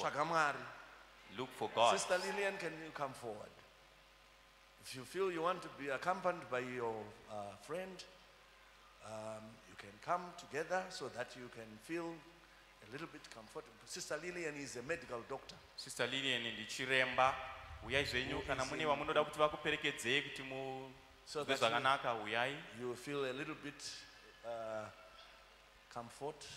Tsvaga Look for God. Sister Lillian, can you come forward? If you feel you want to be accompanied by your friend, you can come together so that you can feel a little bit comfortable. Sister Lillian is a medical doctor. Sister Lillian ndi chiremba. Uyai zvenyu kana mune vamunoda kuti vakuperekedze kuti so muzwe zvakanaka uyai. You feel a little bit comfortable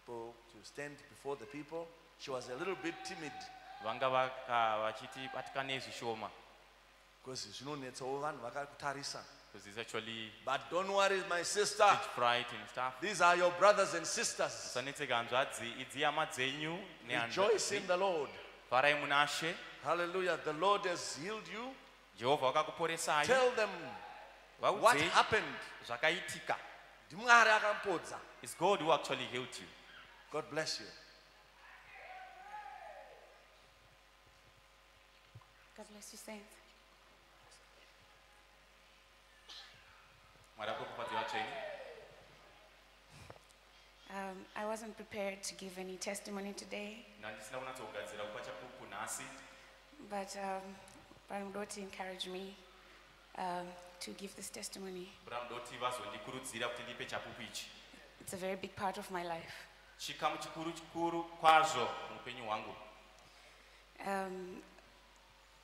to stand before the people. She was a little bit timid. Vanga vachiti patikane zvishoma. Because zvinonetsawo vanhu vakakutarisa. Because it's actually but don't worry, my sister. Stage fright and stuff. These are your brothers and sisters. Rejoice in the Lord. Hallelujah. The Lord has healed you. Tell them what happened. It's God who actually healed you. God bless you. God bless you, saints. I wasn't prepared to give any testimony today, but Bramdoti encouraged me to give this testimony. It's a very big part of my life.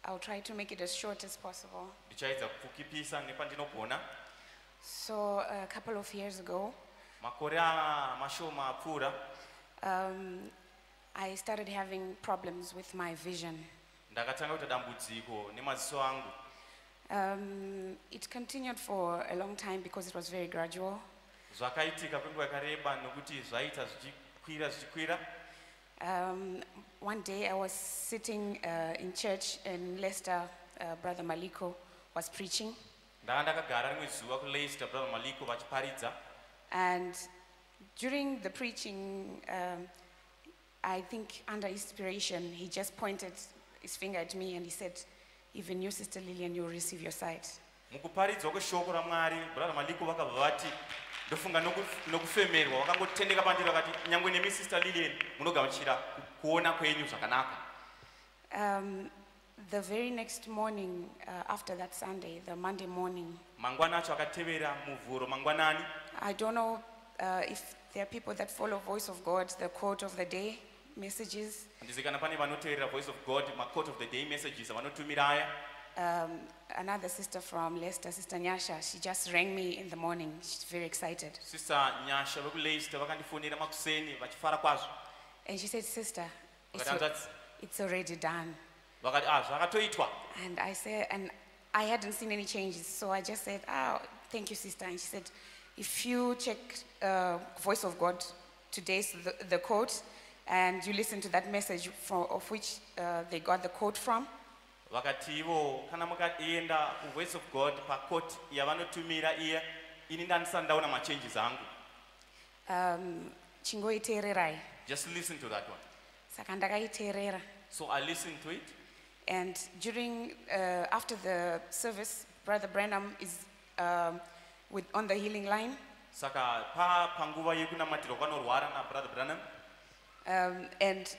I'll try to make it as short as possible. So a couple of years ago, I started having problems with my vision. It continued for a long time because it was very gradual. One day I was sitting in church in Leicester, Brother Maliko was preaching. And during the preaching, I think under inspiration, he just pointed his finger at me and he said, even you, Sister Lillian, you'll receive your sight. The very next morning, after that Sunday, the Monday morning, I don't know if there are people that follow Voice of God, the quote of the day messages. Another sister from Leicester, Sister Nyasha, she just rang me in the morning. She's very excited. And she said, Sister, it's already done. And I said, and I hadn't seen any changes, so I just said, oh, thank you, sister. And she said, if you check Voice of God, today's the quote, and you listen to that message of which they got the quote from, Voice of God quote yavanotumira iye ini ndanisandawona machanges angu. Chingoitererai. Just listen to that one. Saka ndakaiteerera. So I listened to it. And during after the service, Brother Branham is on the healing line. Saka panguva yekunamatira kwanorwara na Brother Branham. And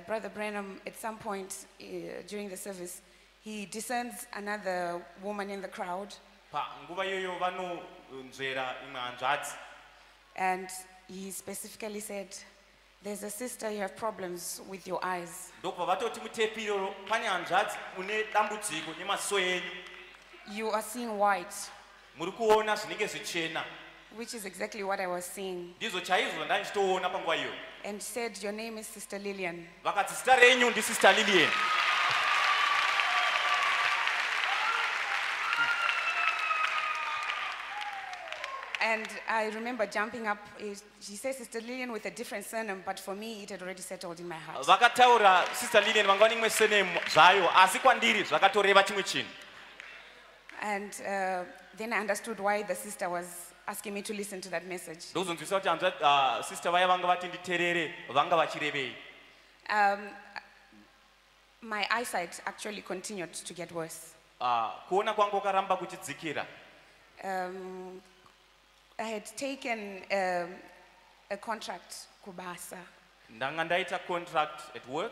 Brother Branham, at some point during the service, he discerns another woman in the crowd. And he specifically said, there's a sister, you have problems with your eyes. You are seeing white. Which is exactly what I was seeing. And said, your name is Sister Lillian. And I remember jumping up. She said Sister Lillian with a different surname, but for me it had already settled in my heart. And then I understood why the sister was asking me to listen to that message. My eyesight actually continued to get worse. I had taken a contract kubasa. Contract at work.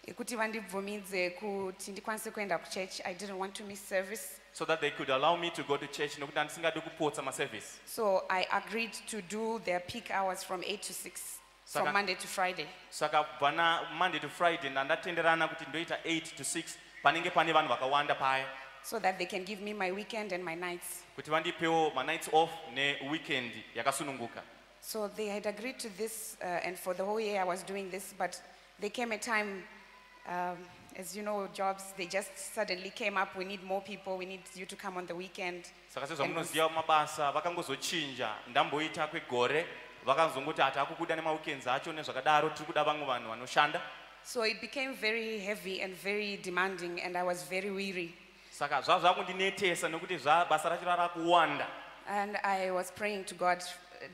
yekuti vandibvumidze kuti ndikwanise kuenda kuchurch. I didn't want to miss service. so that they could allow me to go to church nokuti ndisingadi kupotsa maservice. So I agreed to do their peak hours from 8 to 6 from Monday to Friday. Saka bwana Monday to Friday ndandatenderana kuti ndoita 8 to 6 panenge pane vanhu vakawanda paya. So that they can give me my weekend and my nights. Kuti vandipewo ma nights off ne weekend yakasununguka. So they had agreed to this, and for the whole year I was doing this, but there came a time, as you know, jobs, they just suddenly came up, we need more people, we need you to come on the weekend. Saka sezvo munoziva mabasa vakangozochinja ndamboita kwegore vakazongoti hatakukuda nemaweekends acho nezvakadaro tiri kuda vamwe vanhu vanoshanda. So it became very heavy and very demanding, and I was very weary. Saka zvakundinetesa nokuti basa racho rarakuwanda. And I was praying to God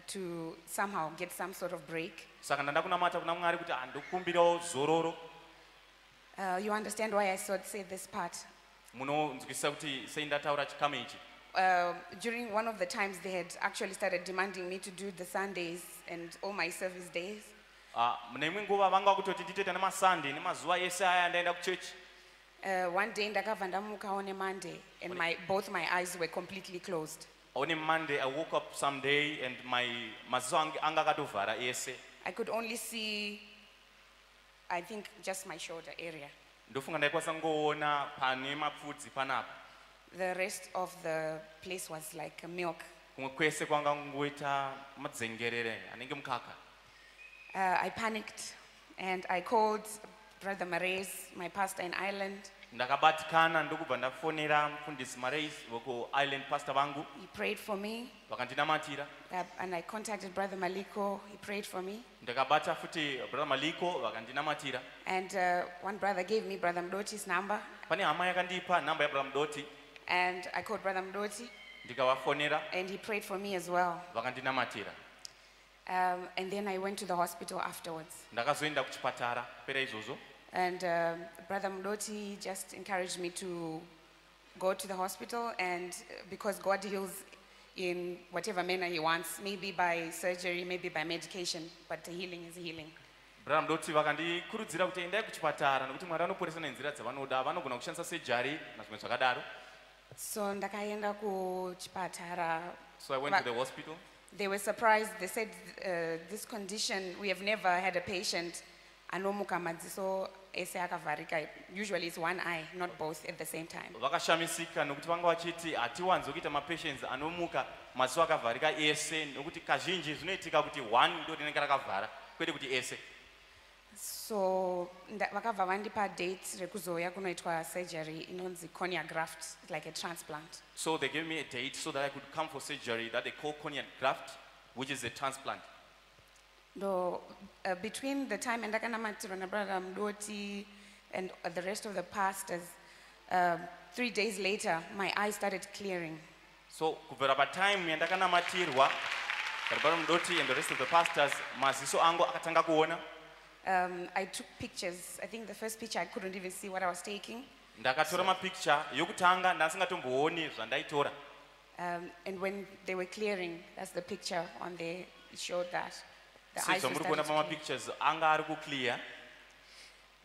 to somehow get some sort of break. Saka ndandakunamata kuna Mwari kuti andikumbirawo zororo. You understand why I say this part? Munonzwisisa kuti sei ndataura chikamu ichi. During one of the times they had actually started demanding me to do the Sundays and all my service days. Mune nguva vanga kutoti nditoita nemaSunday nemazuva ese aya ndaenda kuchechi. One day ndakabva ndamuka on a Monday and both my eyes were completely closed. On a Monday I woke up someday and maziso anga akatovhara ese. I could only see, I think, just my shoulder area. Ndofunga ndaikwanisa ngoona pane mapfudzi panapa. The rest of the place was like milk. Kumwe kwese kwanga ngoita madzengerere anenge mukaka. I panicked and I called Brother Marais, my pastor in Ireland. Ndakabatikana ndokubva ndafonera mufundisi Marais woko Ireland pastor vangu. He prayed for me. Vakandinamatira. And I contacted Brother Maliko. He prayed for me. Ndakabata futi Brother Maliko vakandinamatira. And one brother gave me Brother Mdoti's number. Pane hama yakandipa namba ya Brother Mdoti. And I called Brother Mdoti. Ndikavafonera. And he prayed for me as well. Vakandinamatira. And then I went to the hospital afterwards. Ndakazoenda kuchipatara pera izvozvo. And Brother Mdoti just encouraged me to go to the hospital, and because God heals in whatever manner he wants, maybe by surgery, maybe by medication, but the healing is healing. Brother Mdoti vakandikurudzira kuti endai kuchipatara nokuti Mwari anoporesa nenzira dzavanoda, vanogona kushandisa surgery nazvimwe zvakadaro. So ndakaenda kuchipatara. So I went to the hospital. They were surprised. They said, this condition, we have never had a patient anomuka madziso ese akavharika. Usually it's one eye, not both at the same time. Vakashamisika nokuti vanga vachiti hatiwanzi kuita mapatients anomuka madziso akavharika ese nokuti kazhinji zvinoitika kuti one ndo rinenge rakavhara kwete kuti ese. So vakabva vandipa date rekuzoya kunoitwa surgery inonzi cornea graft, like a transplant. So they gave me a date so that I could come for surgery that they call cornea graft, which is a transplant. No, between the time Ndakanamatirwa na Brother Mdoti and the rest of the pastors, 3 days later, my eyes started clearing. So kubvira patime yandakanamatirwa Brother Mdoti and the rest of the pastors, maziso angu akatanga kuona. I took pictures. I think the first picture I couldn't even see what I was taking. Ndakatora mapicture yokutanga ndasingatombooni zvandaitora. And when they were clearing, that's the picture on there. It showed that the eyes were starting to pictures anga ari kuclear.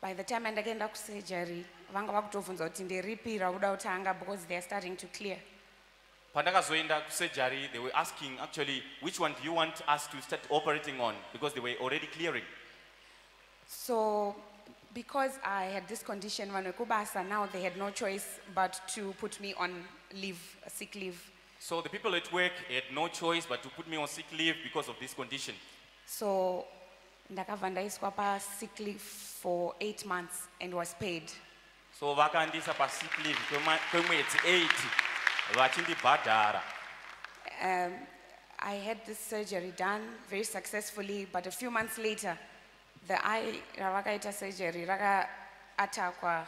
By the time ndakaenda kusurgery, vanga vakutovunza kuti nderipi rauda kutanga because they are starting to clear. Pandakazoenda kusurgery, they were asking actually which one do you want us to start operating on, because they were already clearing. So, because I had this condition, now they had no choice but to put me on leave, sick leave. So the people at work had no choice but to put me on sick leave because of this condition. So, ndakabva ndaiswa pa sick leave for 8 months and was paid. So vakandisa pa sick leave kwemwedzi 8 vachindibhadhara. I had this surgery done very successfully, but a few months later, the eye ravakaita surgery raka-atakwa,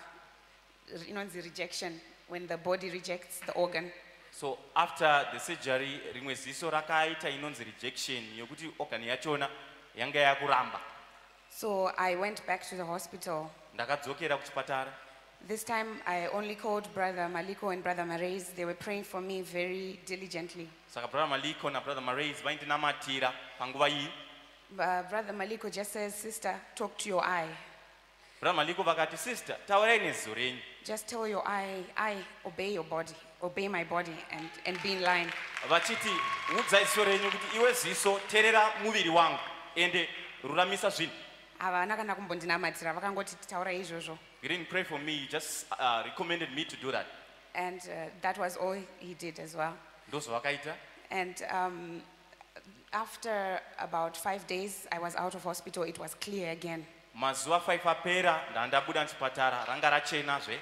inonzi rejection, when the body rejects the organ. So after the surgery, rimwe ziso rakaita inonzi rejection yokuti organ yachona yanga yakuramba. So I went back to the hospital. Ndakadzokera kuchipatara. This time I only called Brother Maliko and Brother Marais. They were praying for me very diligently. Saka Brother Maliko na Brother Marais vaindinamatira panguva iyi. Brother Maliko just says, "Sister, talk to your eye." Ramaliko vakati, sister, taurai neziso renyu. Just tell your eye, obey your body, obey my body, and be in line. Vachiti, udzai ziso renyu kuti iwe ziso terera muviri wangu ende ruramisa zvinhu. Havana kana kumbondinamatira, vakangoti taurai izvozvo. He didn't pray for me, he just recommended me to do that. And that was all he did as well. Ndozvavakaita. And after about 5 days, I was out of hospital. It was clear again. Mazuva 5 apera ndandabuda muchipatara ranga rachenazve.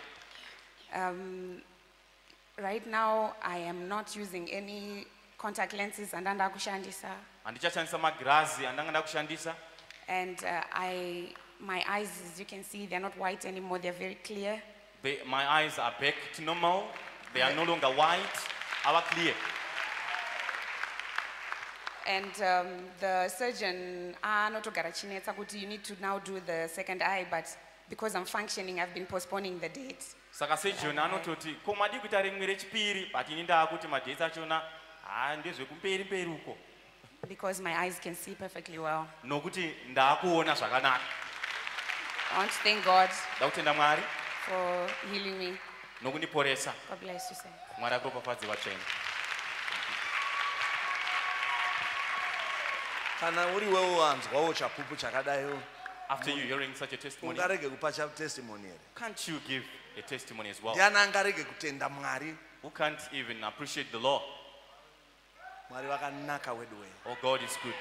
Right now, I am not using any contact lenses andanda kushandisa. Handichashandisa magirazi andanga ndakushandisa. And my eyes, as you can see, they're not white anymore. They're very clear. My eyes are back to normal. They are no longer white. Are clear. And the surgeon, you need to now do the second eye, but because I'm functioning, I've been postponing the date. Saka surgeon anototi komadi kuita rimwe rechipiri but ini ndakuti madate achona ndezvekumberi mberi uko. Because my eyes can see perfectly well. Nokuti ndakuona zvakanaka. I want to thank God ndakutenda Mwari for healing me. Nokundiporesa. God bless you, sir. Mwari akuropafadze vatsvene. Kana uriwewo wanzwawo chapupu chakadayo. After you hearing such a testimony, ungarege kupa testimony here. Can't you give a testimony as well? Ndiana angarege kutenda Mwari. Who can't even appreciate the law? Mwari wakanaka wedwe. Oh, God is good.